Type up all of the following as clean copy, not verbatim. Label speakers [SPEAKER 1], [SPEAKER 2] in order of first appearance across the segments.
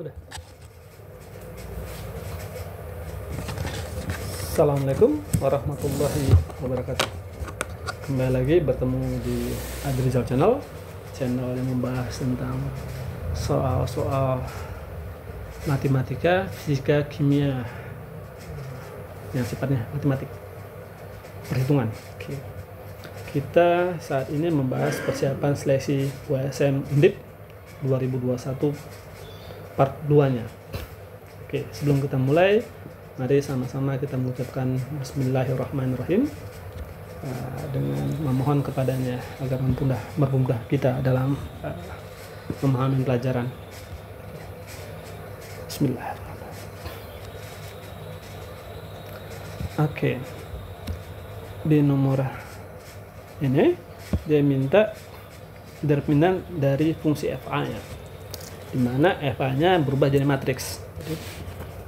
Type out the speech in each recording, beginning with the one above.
[SPEAKER 1] Udah. Assalamualaikum warahmatullahi wabarakatuh. Kembali lagi bertemu di Adrizal Channel yang membahas tentang soal-soal matematika, fisika, kimia yang sifatnya matematik, perhitungan. Oke. Kita saat ini membahas persiapan seleksi UASM Undip 2021 part 2-nya. Oke, sebelum kita mulai, mari sama-sama kita mengucapkan Bismillahirrahmanirrahim dengan memohon kepadanya agar mempermudah kita dalam memahami pelajaran. Bismillahirrahmanirrahim. Oke, di nomor ini dia minta determinan dari fungsi FA nya, dimana FA nya berubah jadi matriks. Jadi,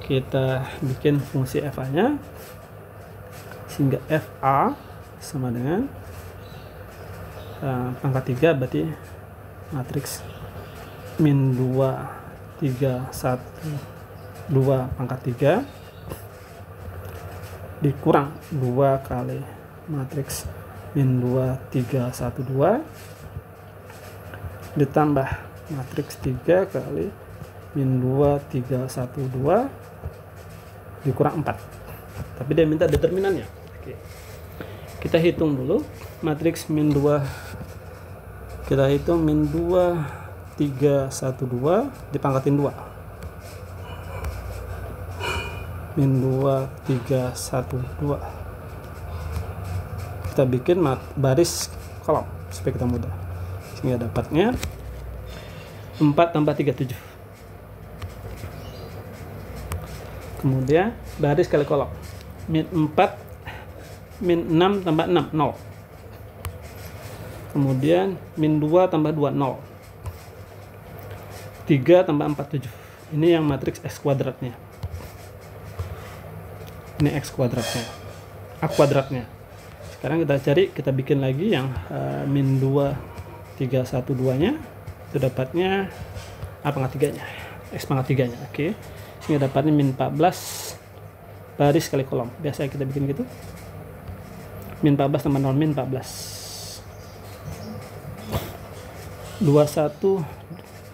[SPEAKER 1] kita bikin fungsi FA nya sehingga FA sama dengan pangkat 3, berarti matriks min 2 3 1 2 pangkat 3 dikurang 2 kali matriks min 2 3 1 2 ditambah matriks 3 kali min 2 3 1 2 dikurang 4. Tapi dia minta determinannya. Oke. Kita hitung dulu matriks min 2. Kita hitung min 2 3 1 2 dipangkatin 2. Min 2 3 1 2. Kita bikin baris kolom supaya kita mudah. Sehingga dapatnya 4 tambah 3 7. Kemudian baris kali kolom. Min 4 min 6 tambah 6 0. Kemudian min 2 tambah 2 0. 3 tambah 4 7. Ini yang matriks X kuadratnya. Ini X kuadratnya. A kuadratnya. Sekarang kita cari, kita bikin lagi yang min 2 3 1 2 nya. Itu dapatnya A pangkat 3 nya, X pangkat 3 nya. Oke. Sehingga dapatnya min 14 baris kali kolom. Biasa kita bikin gitu. Min 14 tambah 0 min 14. 21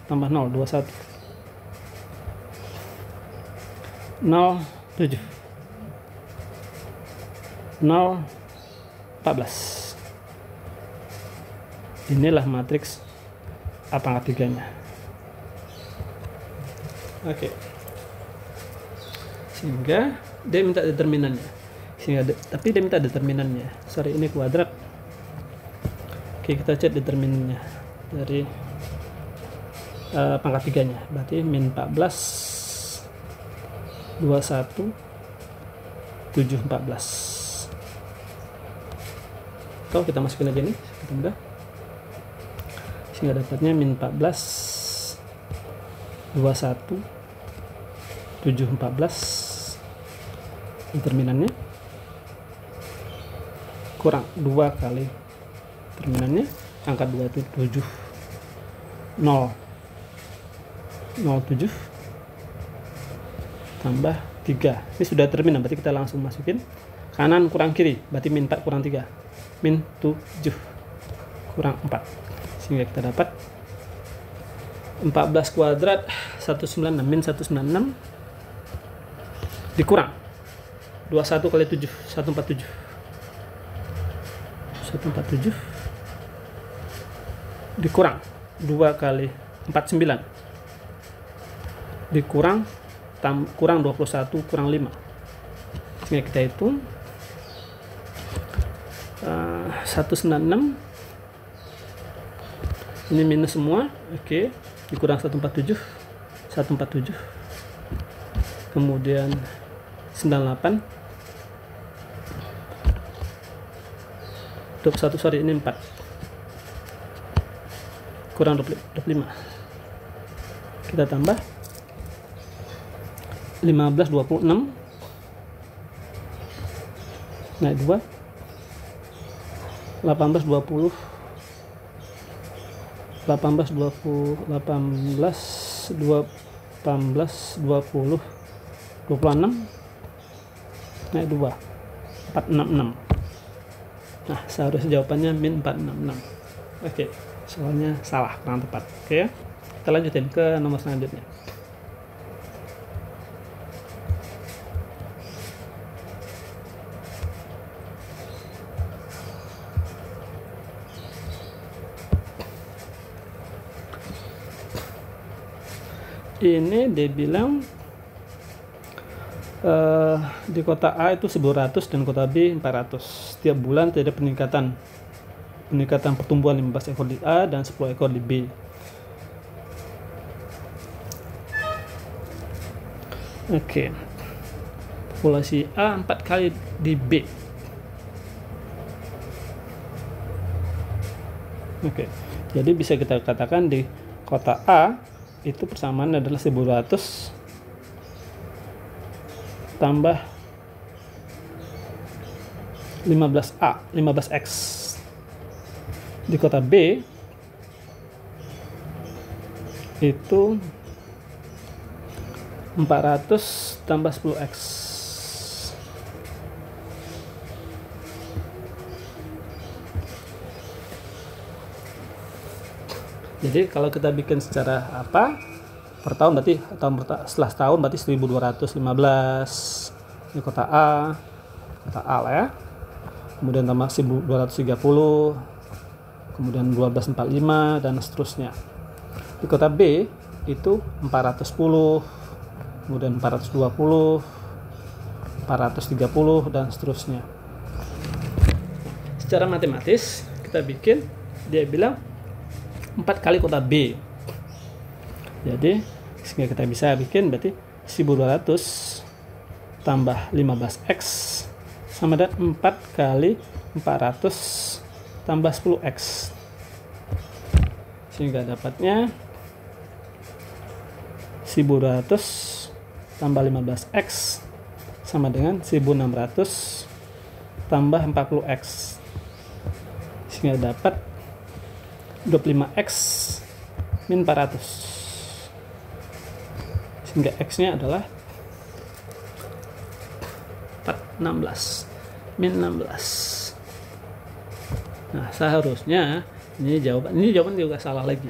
[SPEAKER 1] tambah 0 21. 0 7. 0 14. Inilah matriks A pangkat 3 nya. Oke. Sehingga dia minta determinannya. Tapi dia minta determinannya. Sorry, ini kuadrat. Oke, kita cek determinannya dari pangkat 3 nya. Berarti min 14 21 7 14. Atau kita masukin aja nih, kita mudah. Sehingga dapatnya min 14 21 7 14. Determinannya kurang 2 kali determinannya angka 2 itu 7 0 07 tambah 3. Ini sudah determinan, berarti kita langsung masukin kanan kurang kiri, berarti min 4 kurang 3 min 7 kurang 4, sehingga kita dapat 14 kuadrat 196 min 196 dikurang 21 kali 7 147 147 dikurang 2 kali 49 dikurang kurang 21 kurang 5, sehingga kita hitung 196 ini minus semua. Oke, dikurang 147 kemudian 98 21, sorry ini 4 kurang 25. Kita tambah 15 26 naik 2 18 20 18 20 18 2 18, 20, 26, naik 2, 466. Nah, seharusnya jawabannya min 466. Oke, soalnya salah, kurang tepat. Oke, kita lanjutin ke nomor selanjutnya. Ini dia bilang di kota A itu 1.100 dan kota B 400. Setiap bulan tidak peningkatan pertumbuhan 15 ekor di A dan 10 ekor di B. Oke. Populasi A 4 kali di B. Oke. Jadi bisa kita katakan di kota A itu persamaan adalah 1.200 tambah 15A, 15X. Di kota B itu 400 tambah 10X. Jadi kalau kita bikin secara apa per tahun, berarti setelah setahun berarti 1.215 di kota A lah ya. Kemudian tambah 1.230, kemudian 1245 dan seterusnya. Di kota B itu 410, kemudian 420, 430 dan seterusnya. Secara matematis kita bikin, dia bilang 4 kali kota B. Jadi sehingga kita bisa bikin berarti 1.200 tambah 15X sama dengan 4 kali 400 tambah 10X. Sehingga dapatnya 1.200 tambah 15X sama dengan 1.600 tambah 40X. Sehingga dapat 25X min 400. Sehingga X-nya adalah 416 min 16. Nah, seharusnya ini jawaban juga salah lagi.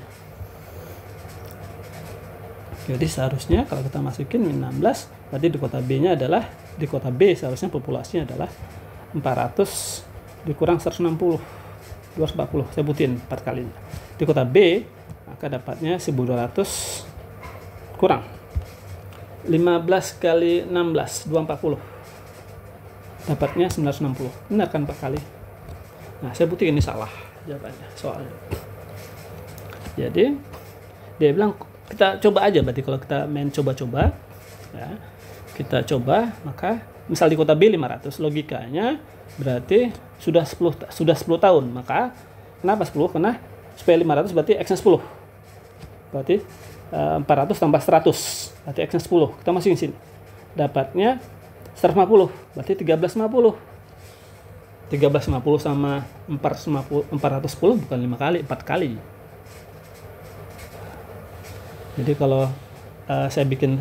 [SPEAKER 1] Jadi seharusnya kalau kita masukin min 16, berarti di kota B-nya adalah, di kota B seharusnya populasinya adalah 400 dikurang 160, 240. Saya sebutin 4 kalinya. Di kota B maka dapatnya 1.200 kurang 15 kali 16, 240. Dapatnya 960. Benar kan 4 kali? Nah, saya buktikan ini salah jawabannya soalnya. Jadi dia bilang kita coba aja, berarti kalau kita main coba-coba ya, kita coba, maka misal di kota B 500, logikanya berarti sudah 10 tahun. Maka kenapa 10? Karena supaya 500 berarti X-nya 10. Berarti 400 tambah 100 berarti X-nya 10. Kita masukin sini. Dapatnya 150, berarti 1350. 1350 sama 410 bukan 5 kali, 4 kali. Jadi kalau saya bikin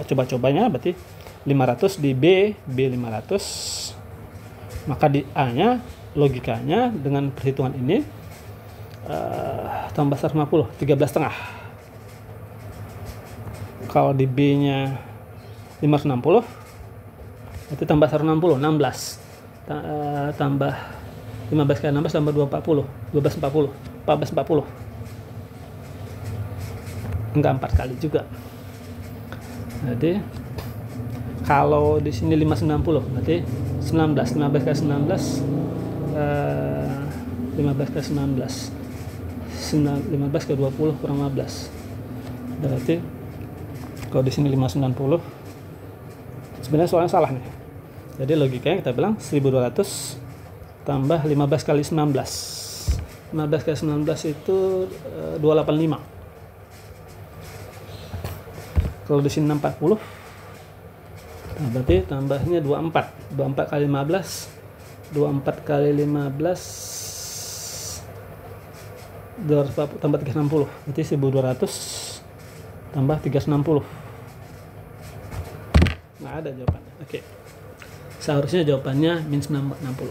[SPEAKER 1] coba-cobanya berarti 500 di B 500, maka di A-nya logikanya dengan perhitungan ini tambah 150, 13,5. Kalau di B-nya 560, berarti tambah 160, 16. Tambah 15 kali 16 tambah 240, 1240, 1440. Enggak 4 kali juga. Jadi kalau di sini 590 berarti 15 kali 19 15 kali 19 15 kali 20 kurang 15. Berarti kalau di sini 590, sebenarnya soalnya salah nih. Jadi logikanya kita bilang 1.200 tambah 15 kali 19. 15 kali 19 itu 285. Kalau di sini 640, nah berarti tambahnya 24. 24 kali 15, 24 kali 15 240 tambah 360, berarti 1.200 tambah 360. ada jawabannya. Oke. Seharusnya jawabannya min 60.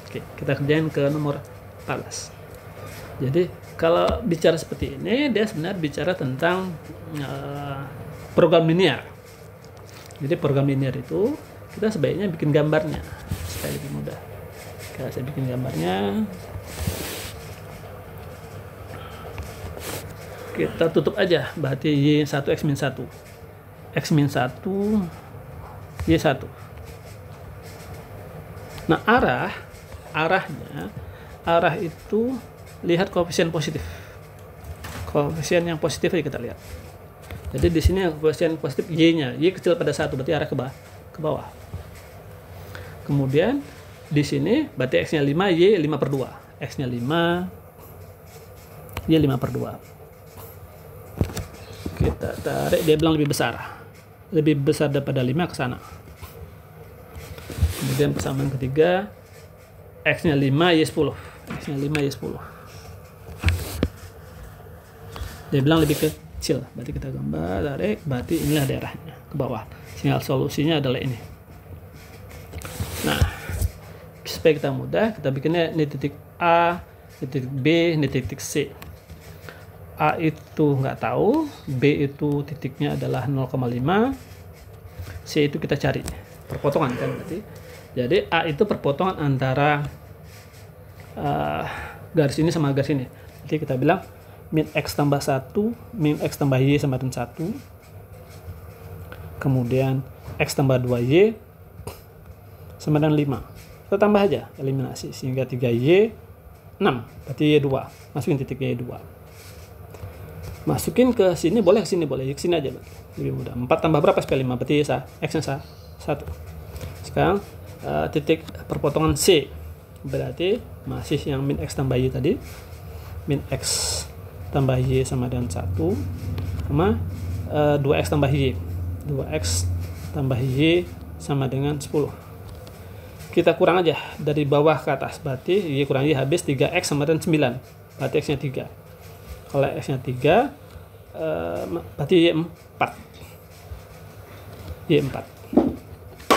[SPEAKER 1] Oke, kita kerjain ke nomor 14. Jadi kalau bicara seperti ini, dia sebenarnya bicara tentang program linear. Jadi program linear itu kita sebaiknya bikin gambarnya supaya lebih mudah. Oke, saya bikin gambarnya. Kita tutup aja, berarti Y1 X min 1. X min 1 Y1. Nah, arah itu lihat koefisien positif. Koefisien yang positif aja kita lihat. Jadi di sini koefisien positif Y-nya, Y kecil pada 1, berarti arah ke bawah. Kemudian di sini berarti X-nya 5, Y 5/2. X-nya 5, Y 5/2. Kita tarik, dia bilang lebih besar daripada 5 ke sana. Kemudian persamaan ketiga, X-nya 5, Y 10. X-nya 5, Y 10. Dia bilang lebih kecil, berarti kita gambar, tarik, berarti inilah daerahnya ke bawah. Sehingga solusinya adalah ini. Nah, supaya kita mudah, kita bikinnya ini titik A, ini titik B, ini titik C. A itu nggak tahu, B itu titiknya adalah 0,5, C itu kita cari perpotongan kan berarti. Jadi A itu perpotongan antara garis ini sama garis ini. Jadi kita bilang min X tambah 1, min X tambah Y sama dengan 1. Kemudian X tambah 2Y sama dengan 5. Kita tambah aja, eliminasi, sehingga 3Y 6, berarti Y2. Masukin titik Y2. Masukin ke sini boleh, ke sini boleh, ke sini aja lebih mudah. 4 tambah berapa sekali 5, berarti X-nya 1. Sekarang titik perpotongan C, berarti masih yang min X tambah Y tadi. Min X tambah Y sama dengan 1, sama 2X tambah Y. 2X tambah Y sama dengan 10. Kita kurang aja dari bawah ke atas, berarti Y kurang Y habis 3X sama dengan 9, berarti X-nya 3. Kalau X-nya 3, berarti Y4. Y4.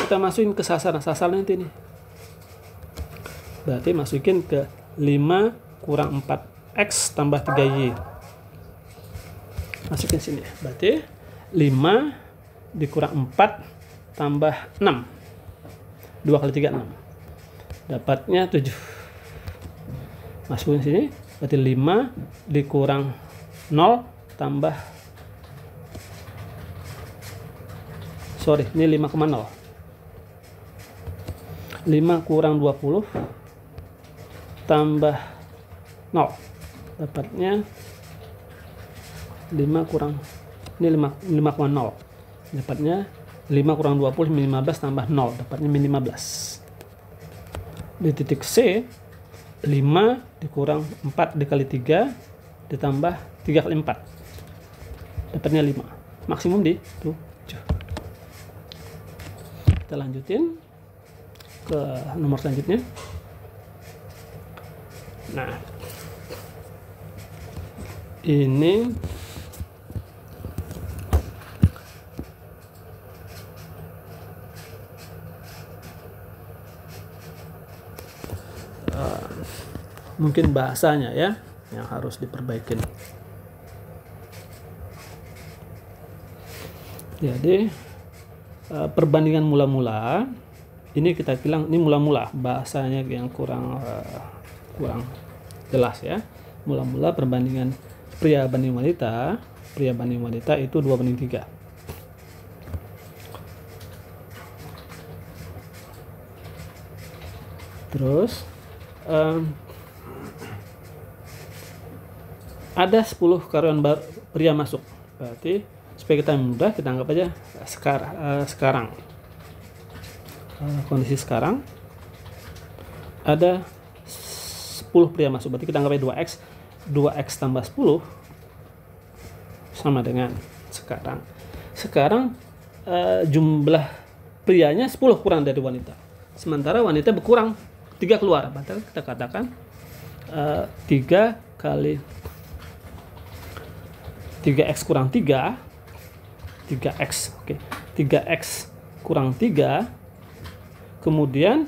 [SPEAKER 1] Kita masukin ke sasaran nanti nih. Berarti masukin ke 5 kurang 4X tambah 3Y. Masukin sini. Berarti 5 dikurang 4 tambah 6. 2 kali 3, 6. Dapatnya 7. Masukin sini. Berarti 5 dikurang 0 tambah, sorry, ini 5,0. 5 kurang 20 tambah 0. Dapatnya 5 kurang, ini 5,0. Dapatnya 5 kurang 20, min 15 tambah 0. Dapatnya min 15. Di titik C, 5 dikurang 4 dikali 3 ditambah 3 kali 4, dapatnya 5. Maksimum di 7. Kita lanjutin ke nomor selanjutnya. Nah, ini mungkin bahasanya ya yang harus diperbaikin. Jadi perbandingan mula-mula ini kita bilang ini mula-mula, bahasanya yang kurang jelas ya. Mula-mula perbandingan pria banding wanita itu 2:3. Terus ada 10 karyawan pria masuk, berarti supaya kita mudah kita anggap aja sekarang kondisi sekarang ada 10 pria masuk, berarti kita anggap aja 2x tambah 10 sama dengan sekarang jumlah prianya 10 kurang dari wanita, sementara wanita berkurang 3 keluar, berarti kita katakan 3 kali 3x kurang 3x, oke, 3x kurang 3, kemudian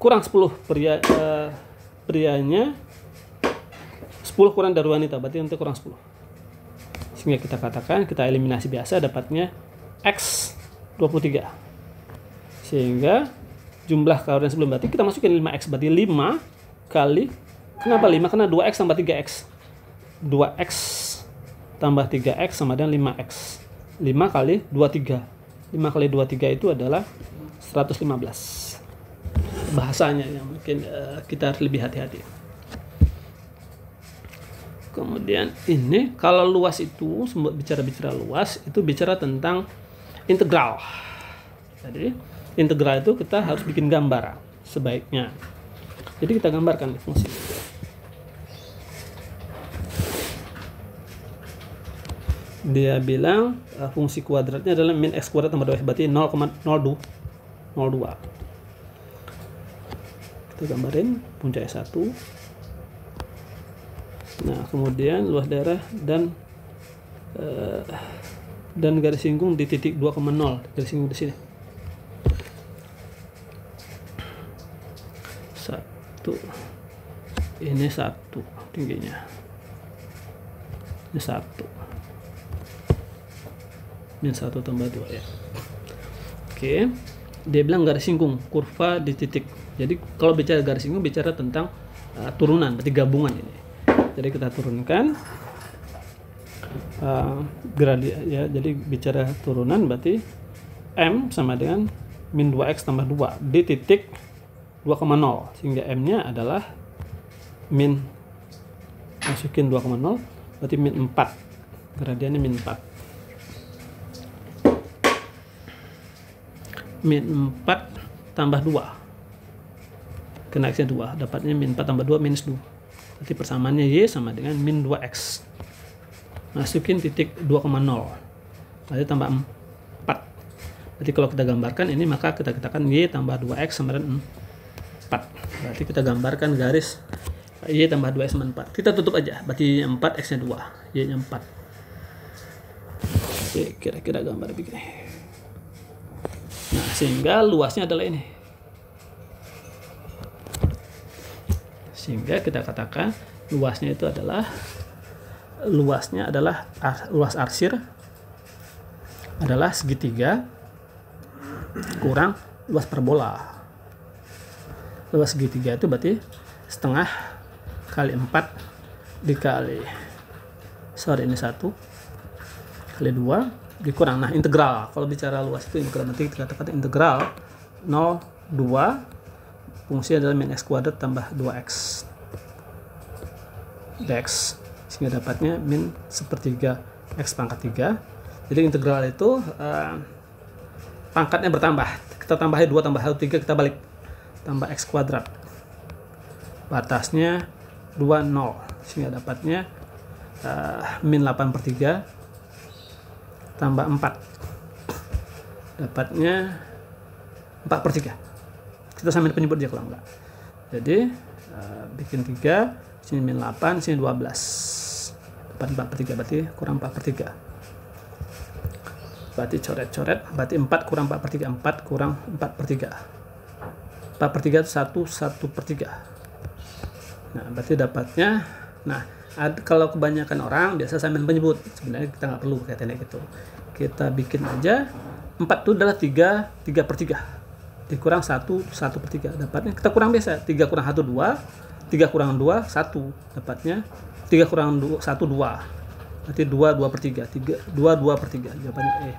[SPEAKER 1] kurang 10 prianya, 10 kurang dari wanita, berarti nanti kurang 10. Sehingga kita katakan, kita eliminasi biasa, dapatnya X 23. Sehingga jumlah kalori yang sebelum, berarti kita masukin 5X, berarti 5 kali, kenapa 5? Karena 2X tambah 3X. 2X tambah 3X sama dengan 5X. 5 kali 23. 5 kali 23 itu adalah 115. Bahasanya yang mungkin kita harus lebih hati-hati. Kemudian ini kalau luas itu, bicara luas itu bicara tentang integral. Jadi integral itu kita harus bikin gambar sebaiknya. Jadi kita gambarkan fungsi. Dia bilang fungsi kuadratnya adalah min x kuadrat tambah 2x, berarti 0,02. Kita gambarin puncak S1. Nah, kemudian luas daerah dan garis singgung di titik 2,0, garis singgung di sini. 1. Ini 1 tingginya. Ini 1. Min 1 tambah 2 ya. Oke. Dia bilang garis singgung kurva di titik. Jadi kalau bicara garis singgung bicara tentang turunan, berarti gabungan ini. Jadi kita turunkan gradien ya. Jadi bicara turunan berarti M sama dengan min 2x tambah 2 di titik 2,0, sehingga M-nya adalah min, masukin 2,0 berarti min 4. Gradiennya min 4. Min 4 tambah 2. Kena X-nya 2, dapatnya min 4 tambah 2 minus 2. Berarti persamaannya Y sama dengan min 2X. Masukin titik 2,0. Berarti tambah 4. Berarti kalau kita gambarkan ini, maka kita katakan Y tambah 2X sama dengan 4. Berarti kita gambarkan garis Y tambah 2X sama 4. Kita tutup aja, berarti 4, X-nya 2, Y-nya 4. Oke, kira-kira gambar begini. Nah, sehingga luasnya adalah ini. Sehingga kita katakan luasnya adalah luas arsir adalah segitiga kurang luas parabola. Luas segitiga itu berarti setengah kali 4 dikali, ini 1 kali 2 dikurang. Nah, integral, kalau bicara luas itu integral, nanti kita katakan integral 0,2 fungsi adalah min x kuadrat tambah 2x dx, sehingga dapatnya min 1/3 x pangkat 3. Jadi integral itu pangkatnya bertambah, kita tambahin 2 tambah 1 3, kita balik tambah x kuadrat, batasnya 2 0, sehingga dapatnya min 8/3 tambah 4, dapatnya 4/3. Kita samain penyebut dia kalau enggak. Jadi bikin 3, sini min 8, sini 12. Dapat 4/3, berarti kurang 4/3. Berarti coret-coret, berarti 4 kurang 4/3, 4 kurang 4/3. 4/3 itu 1/3. Nah, berarti dapatnya, nah kalau kebanyakan orang biasa samain penyebut. Sebenarnya kita nggak perlu kayak teknik itu. Kita bikin aja 4 itu adalah 3/3. Dikurang 1/3, dapatnya kita kurang biasa, 3 kurang 1 2, 3 kurang 2 1, dapatnya 3 kurang 2 1 2, berarti 2/3, 2/3, jawabannya E.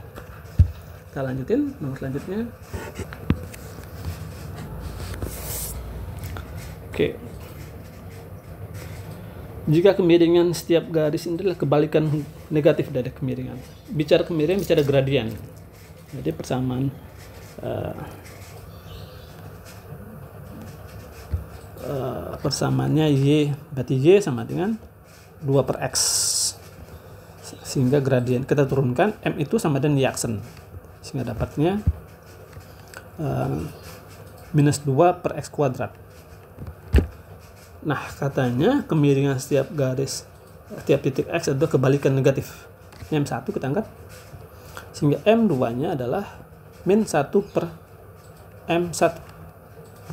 [SPEAKER 1] Kita lanjutin nomor selanjutnya. Oke. Jika kemiringan setiap garis ini adalah kebalikan negatif dari kemiringan. Bicara kemiringan, bicara gradien. Jadi persamaan persamaannya Y, berarti Y sama dengan 2/X, sehingga gradien kita turunkan M itu sama dengan Y aksen, sehingga dapatnya minus 2/X kuadrat. Nah, katanya kemiringan setiap garis, setiap titik X adalah kebalikan negatif. M1 kita anggap, sehingga M2 nya adalah min 1 per M1,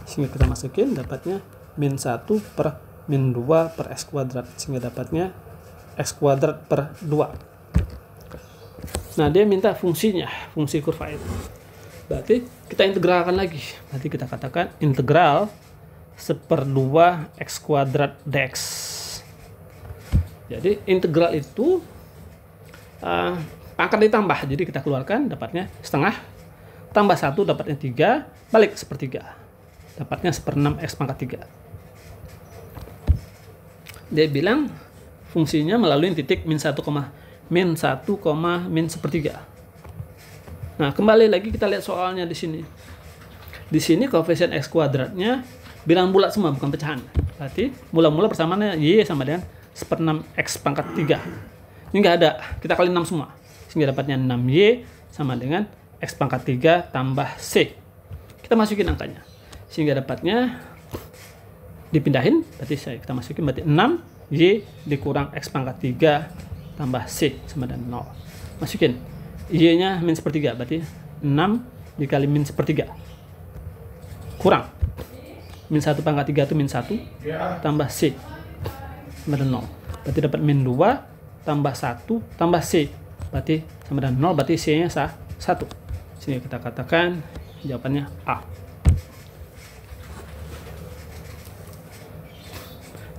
[SPEAKER 1] sehingga kita masukin dapatnya min 1 per min 2 per X kuadrat, sehingga dapatnya X kuadrat per 2. Nah, dia minta fungsinya, fungsi kurva itu. Berarti kita integralkan lagi. Berarti kita katakan integral 1/2 X kuadrat dx. Jadi integral itu pangkat ditambah. Jadi kita keluarkan dapatnya setengah, tambah 1 dapatnya 3, balik 1/3. Dapatnya 1/6 X pangkat 3. Dia bilang fungsinya melalui titik min 1, min 1,-1/3. Nah, kembali lagi kita lihat soalnya di sini. Di sini koefisien X kuadratnya bilangan bulat semua, bukan pecahan. Berarti mula-mula persamaannya Y sama dengan 1/6 X pangkat 3. Ini nggak ada, kita kali 6 semua. Sehingga dapatnya 6Y sama dengan X pangkat 3 tambah C. Kita masukin angkanya. Sehingga dapatnya dipindahin, berarti kita masukin berarti 6Y dikurang X pangkat 3 tambah C sama dengan 0. Masukin Y-nya min 1/3, berarti 6 dikali min 1/3 kurang min 1 pangkat 3 itu min 1 tambah C sama dengan 0. Berarti dapat min 2 tambah 1 tambah C, berarti sama dengan 0, berarti C-nya 1. Sini kita katakan jawabannya A.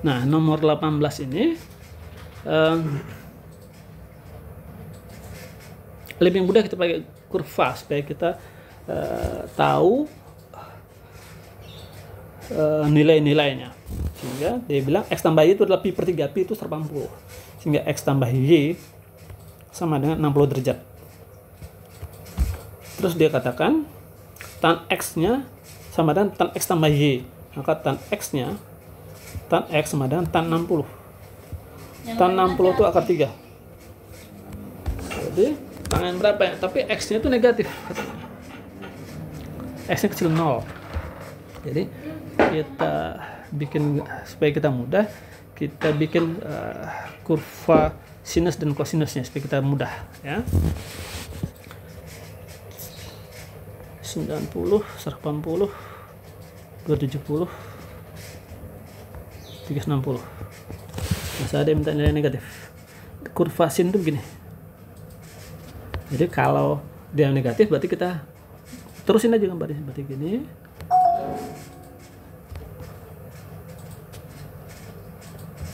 [SPEAKER 1] Nah, nomor 18 ini lebih mudah kita pakai kurva supaya kita tahu nilai-nilainya. Sehingga dia bilang X tambah Y itu adalah pi per 3, pi itu 180. Sehingga X tambah Y sama dengan 60 derajat. Terus dia katakan tan X-nya sama dengan tan X tambah Y. Maka tan X-nya, tan X sama dengan tan 60. Tan 60 itu akar 3. Jadi tangan berapa ya? Tapi X-nya itu negatif katanya. X-nya kecil 0. Jadi kita bikin supaya kita mudah, kita bikin kurva sinus dan kosinusnya supaya kita mudah ya. 90, 180, 270, 360. Masih ada yang minta nilai negatif. Kurva sin itu begini. Jadi kalau dia negatif berarti kita terusin aja gambarnya seperti gini.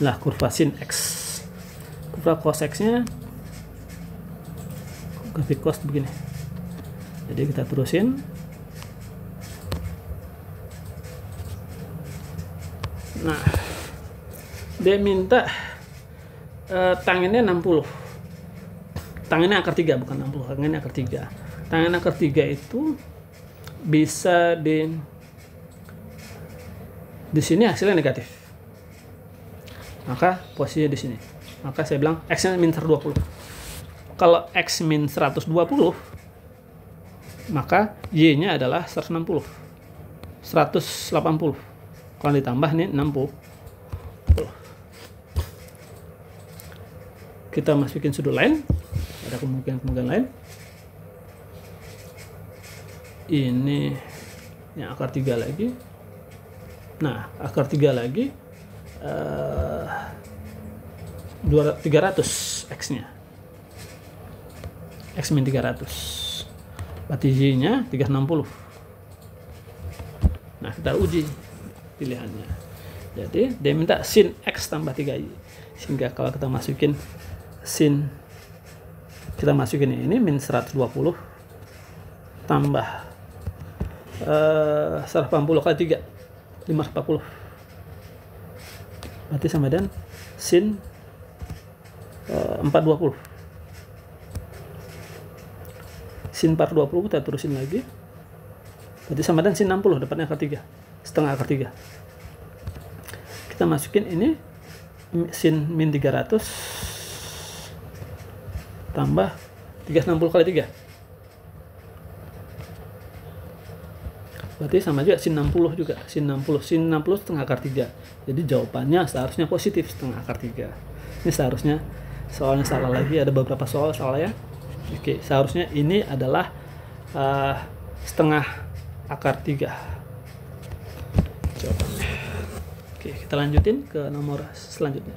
[SPEAKER 1] Lah kurva sin X. Kurva cos X-nya grafik cos begini. Jadi kita terusin. Nah, dia minta tangannya 60. Tangannya akar 3 bukan 60, tangannya akar 3. Tangan akar 3 itu bisa di sini hasilnya negatif. Maka posisinya di sini. Maka saya bilang X-nya min 120. Kalau X min 120, maka Y-nya adalah 160. 180. Kalau ditambah nih 60. Kita masukin sudut lain. Ada kemungkinan lain. Ini yang akar 3 lagi. Nah, akar 3 lagi 300 X-nya. X min 300. Berarti Y-nya 360. Nah, kita uji pilihannya. Jadi, dia minta sin X tambah 3Y. Sehingga kalau kita masukin sin, kita masukin ini min 120 tambah 180 kali 3, 540. Berarti sama dengan sin 420. Sin 420 kita terusin lagi. Berarti sama dengan sin 60, dapatnya akar 3. Setengah akar 3. Kita masukin ini sin min 300 tambah 360 kali 3. Berarti sama juga sin 60 juga. Sin 60 setengah akar 3. Jadi jawabannya seharusnya positif setengah akar 3. Ini seharusnya soalnya salah lagi, ada beberapa soal salah ya. Oke, seharusnya ini adalah setengah akar 3. Coba. Oke, kita lanjutin ke nomor selanjutnya.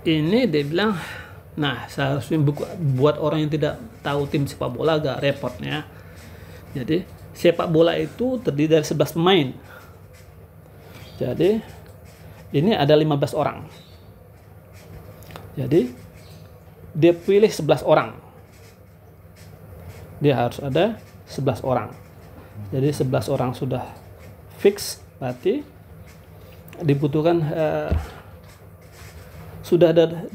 [SPEAKER 1] Ini dia bilang, nah seharusnya buat orang yang tidak tahu tim sepak bola agak repotnya. Jadi sepak bola itu terdiri dari 11 pemain. Jadi ini ada 15 orang. Jadi dia pilih 11 orang. Dia harus ada 11 orang. Jadi 11 orang sudah fix, berarti dibutuhkan sudah ada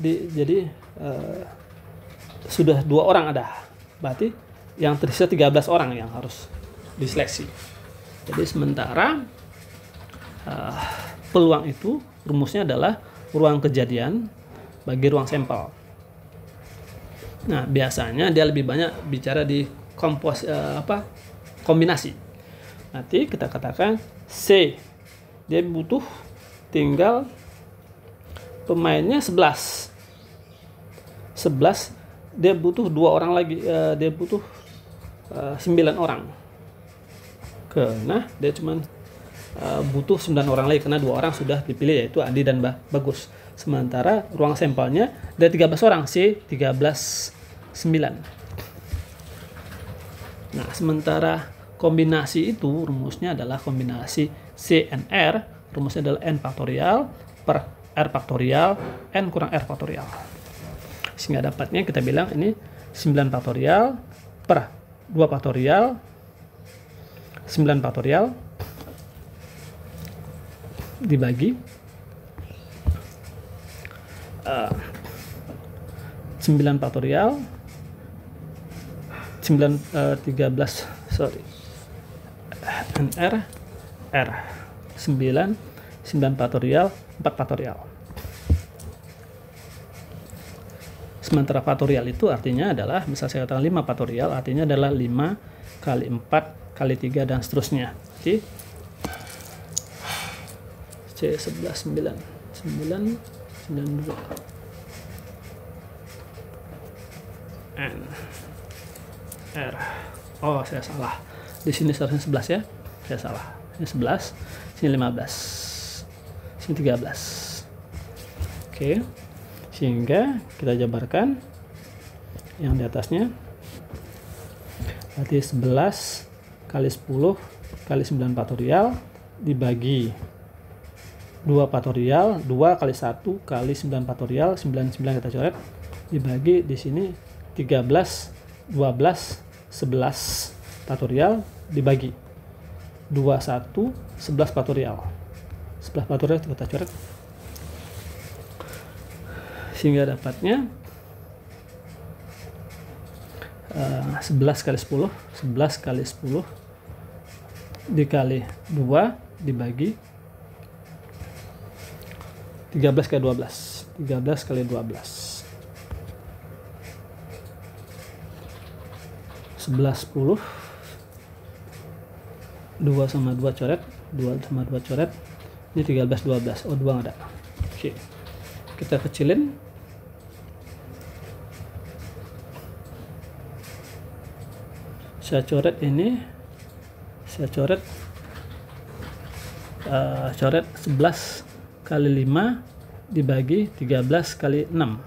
[SPEAKER 1] sudah 2 orang ada. Berarti yang tersisa 13 orang yang harus diseleksi. Jadi sementara peluang itu rumusnya adalah ruang kejadian bagi ruang sampel. Nah, biasanya dia lebih banyak bicara di kombinasi. Nanti kita katakan C, dia butuh tinggal pemainnya 11, dia butuh 2 orang lagi, dia butuh 9 orang. Karena dia cuman butuh 9 orang lagi karena 2 orang sudah dipilih, yaitu Adi dan Bagus. Sementara ruang sampelnya ada 13 orang, C 13 9. Nah, sementara kombinasi itu rumusnya adalah kombinasi C and R, rumusnya adalah N faktorial per R faktorial N kurang R faktorial. Sehingga dapatnya kita bilang ini 9 faktorial per 2 faktorial 9 faktorial dibagi 9 faktorial 13 NR R 9 faktorial 4 faktorial. Sementara faktorial itu artinya adalah, misal saya katakan 5 faktorial artinya adalah 5 kali 4 kali 3 dan seterusnya. Jadi C 11 9 N R. Oh, saya salah. Di sini seharusnya 11 ya. Saya salah. Ini 11, sini 15. Sini 13. Oke. Sehingga kita jabarkan yang di atasnya. Berarti 11 kali 10 kali 9 faktorial dibagi 2 faktorial, 2 kali 1 kali 9 faktorial, 9 kita coret, dibagi di sini 13, 12, 11 faktorial dibagi 21, 11 faktorial. 11 faktorial kita coret. Sehingga dapatnya 11 kali 10, 11 kali 10 dikali 2 dibagi 13 kali 12, 13 kali 12, 11 10, 2 sama 2 coret, 2 sama 2 coret, ini 13 12, oh 2 ada. Oke, kita kecilin. Saya coret ini, saya coret 11 kali 5 dibagi 13 kali 6.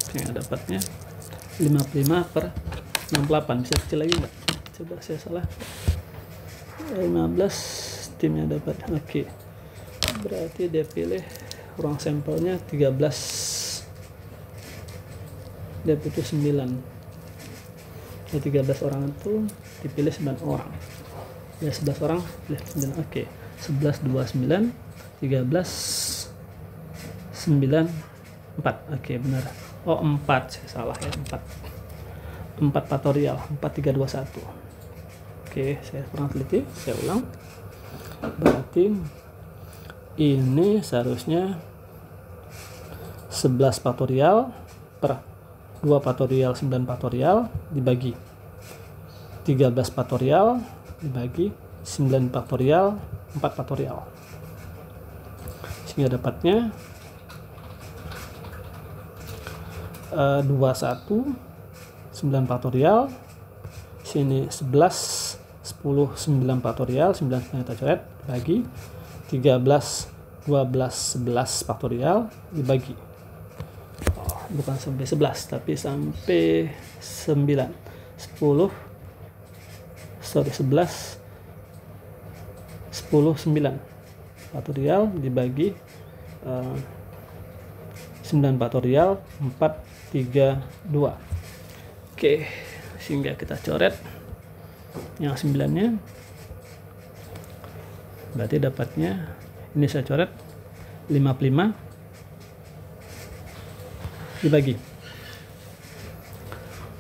[SPEAKER 1] Oke, dapatnya 55 per 68. Bisa kecil lagi enggak? Coba, saya salah. 15 timnya dapat. Oke, berarti dia pilih ruang sampelnya 13, dia butuh 9. Ya, 13 orang itu dipilih 9 orang. Ya, 11 orang pilih 9. Oke. 11 2 9 13 9 4. Oke, benar. Oh, 4. Saya salah ya, 4. 4 faktorial, 4 3 2 1. Oke, saya kurang teliti, saya ulang. Berarti ini seharusnya 11 faktorial per 2 faktorial 9 faktorial dibagi 13 faktorial dibagi 9 faktorial 4 faktorial, sehingga dapatnya 21 9 faktorial, sini 11 10 9 faktorial, 9 kita coret, bagi 13 12 11 faktorial, dibagi bukan sampai 11 tapi sampai 9 10 11 10 9 faktorial dibagi 9 faktorial 4 3 2. Oke, sehingga kita coret yang 9-nya, berarti dapatnya ini saya coret 55 dibagi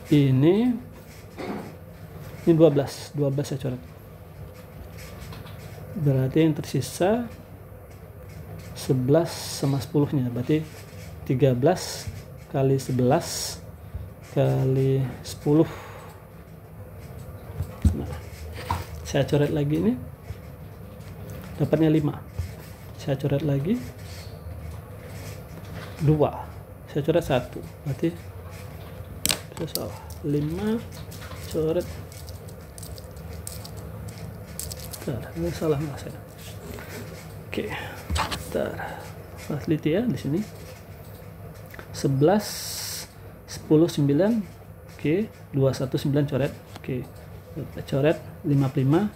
[SPEAKER 1] ini 12 saya coret, berarti yang tersisa 11 sama 10-nya, berarti 13 kali 11 kali 10. Nah, saya coret lagi ini, dapatnya 5. Saya coret lagi 2. Saya coret 1, berarti saya salah. 5 coret. Salah nggak saya? Oke, teliti ya di sini. 11 10 9. Oke, 21 9 coret. Oke, kita coret 55.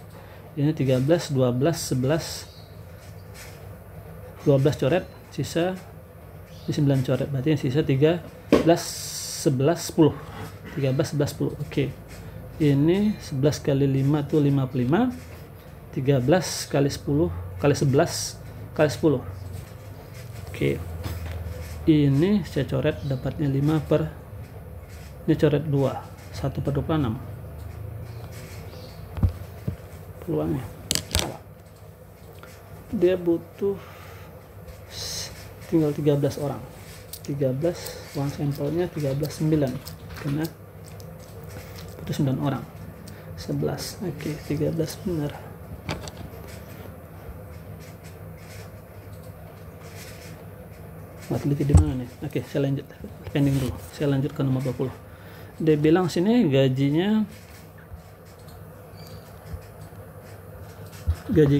[SPEAKER 1] Ini 13 12 11 12 coret, sisa di 9 coret, berarti yang sisa 13 11 10. 13 11 10. Oke, ini 11 kali 5 itu 55, 13 kali 10 kali 11 kali 10. Oke, ini saya coret, dapatnya 5 per, ini coret 2, 1 per 26 peluangnya. Dia butuh tinggal 13 orang, 13 uang sampelnya 13 9, karena butuh 9 orang, 11. Oke, 13 benar. Teliti di mana nih? Oke, saya lanjut, pending dulu, saya lanjut ke nomor 20. Dia bilang sini gaji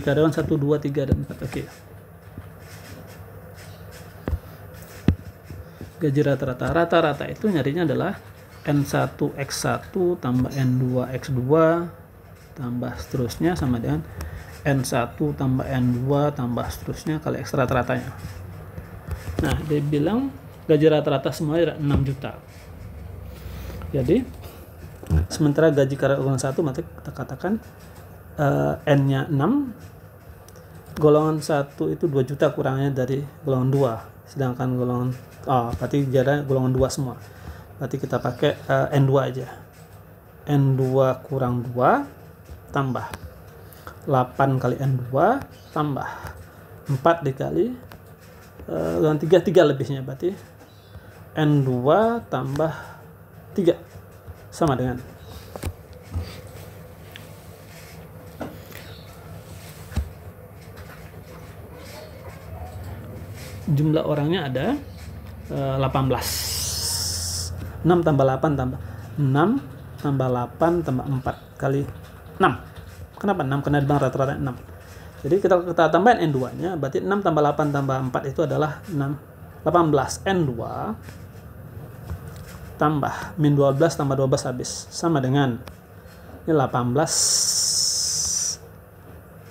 [SPEAKER 1] karyawan 1 2 3 dan 4. Oke, gaji rata-rata itu nyarinya adalah N1X1 tambah N2X2 tambah seterusnya sama dengan N1 tambah N2 tambah seterusnya kali X rata-ratanya. Nah, dia bilang gaji rata-rata semuanya 6 juta. Jadi sementara gaji karyawan 1, maka kita katakan N-nya 6, golongan 1 itu 2 juta kurangnya dari golongan 2, sedangkan golongan berarti jaraknya golongan 2 semua, berarti kita pakai N2 aja. N2 kurang 2 tambah 8 kali N2 tambah 4 dikali golongan 3 lebihnya, berarti N2 tambah 3 sama dengan jumlah orangnya ada 18. 6 tambah 8 tambah 6 tambah 8 tambah 4 kali 6. Kenapa 6? Karena dibilang rata-rata 6. Jadi kita tambahin N2 nya, berarti 6 tambah 8 tambah 4 itu adalah 18. N2 tambah min 12 tambah 12 habis, sama dengan ini 18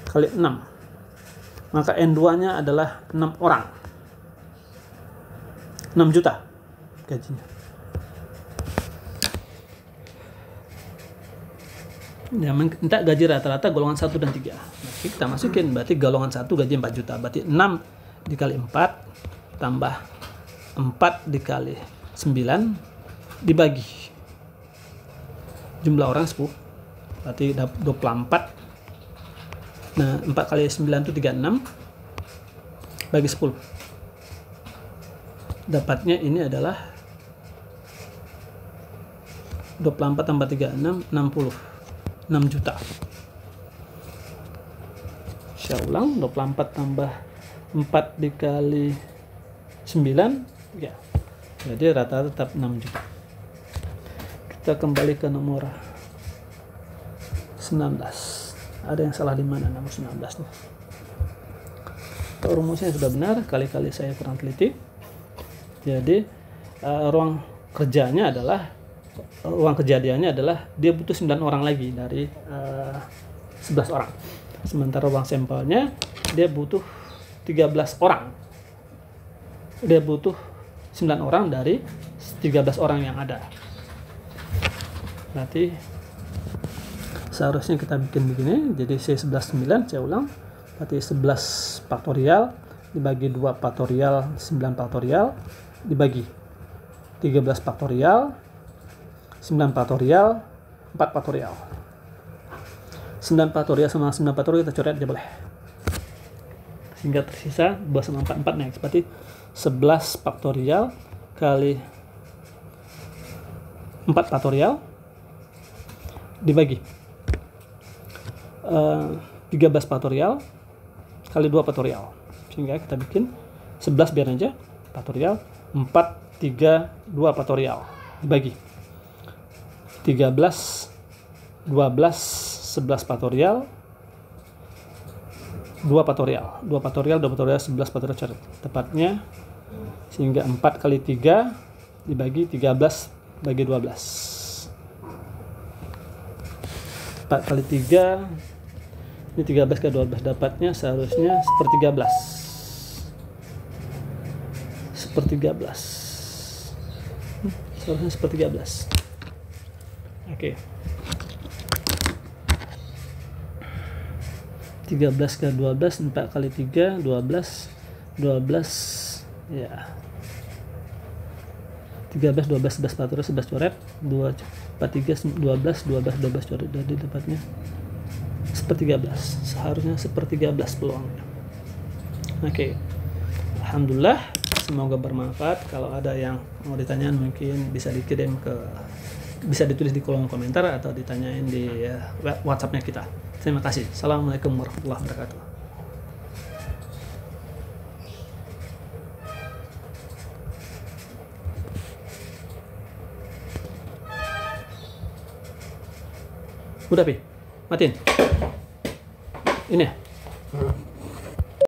[SPEAKER 1] kali 6, maka N2 nya adalah 6 orang, 6 juta gajinya. Ya, minta gaji rata-rata golongan 1 dan 3. Nah, kita masukin, berarti golongan 1 gaji 4 juta, berarti 6 dikali 4 tambah 4 dikali 9 dibagi jumlah orang 10, berarti 24. Nah, 4 kali 9 itu 36 bagi 10, dapatnya ini adalah 24 tambah 36 60, 6 juta. Saya ulang, 24 tambah 4 dikali 9 ya Jadi rata-rata tetap 6 juga. Kita kembali ke nomor 19. Ada yang salah di mana nomor 19 nih? Rumusnya sudah benar, kali-kali saya kurang teliti. Jadi ruang kejadiannya adalah dia butuh 9 orang lagi dari 11 orang. Sementara ruang sampelnya dia butuh 13 orang. Dia butuh 9 orang dari 13 orang yang ada. Berarti seharusnya kita bikin begini. Jadi C11 9, saya ulang. Berarti 11 faktorial dibagi 2 faktorial 9 faktorial dibagi 13 faktorial 9 faktorial 4 faktorial. 9 faktorial sama 9 faktorial kita coret aja boleh, sehingga tersisa 2 sama 4 4 next. Berarti 11 faktorial kali 4 faktorial dibagi 13 faktorial kali 2 faktorial, sehingga kita bikin 11 biar aja faktorial 4 3 2 faktorial dibagi 13 12 11 faktorial 2 faktorial 2 faktorial 2 faktorial 11 faktorial catat tepatnya, sehingga 4 kali 3 dibagi 13 bagi 12. 4 kali 3 ini 13 ke 12, dapatnya seharusnya sepertiga 13. Seharusnya sepertiga 13. Oke. 13 ke 12, 4 kali 3 12 ya. 13 12 11 faktorial 11 coret 2 4 3 12 coret, jadi dapatnya sepertiga 13. Seharusnya sepertiga 13 peluangnya. Oke. Alhamdulillah, semoga bermanfaat. Kalau ada yang mau ditanyain mungkin bisa ditulis di kolom komentar atau ditanyain di WhatsApp-nya kita. Terima kasih. Assalamualaikum warahmatullahi wabarakatuh. Udah, Pi? Matiin. Ini ya?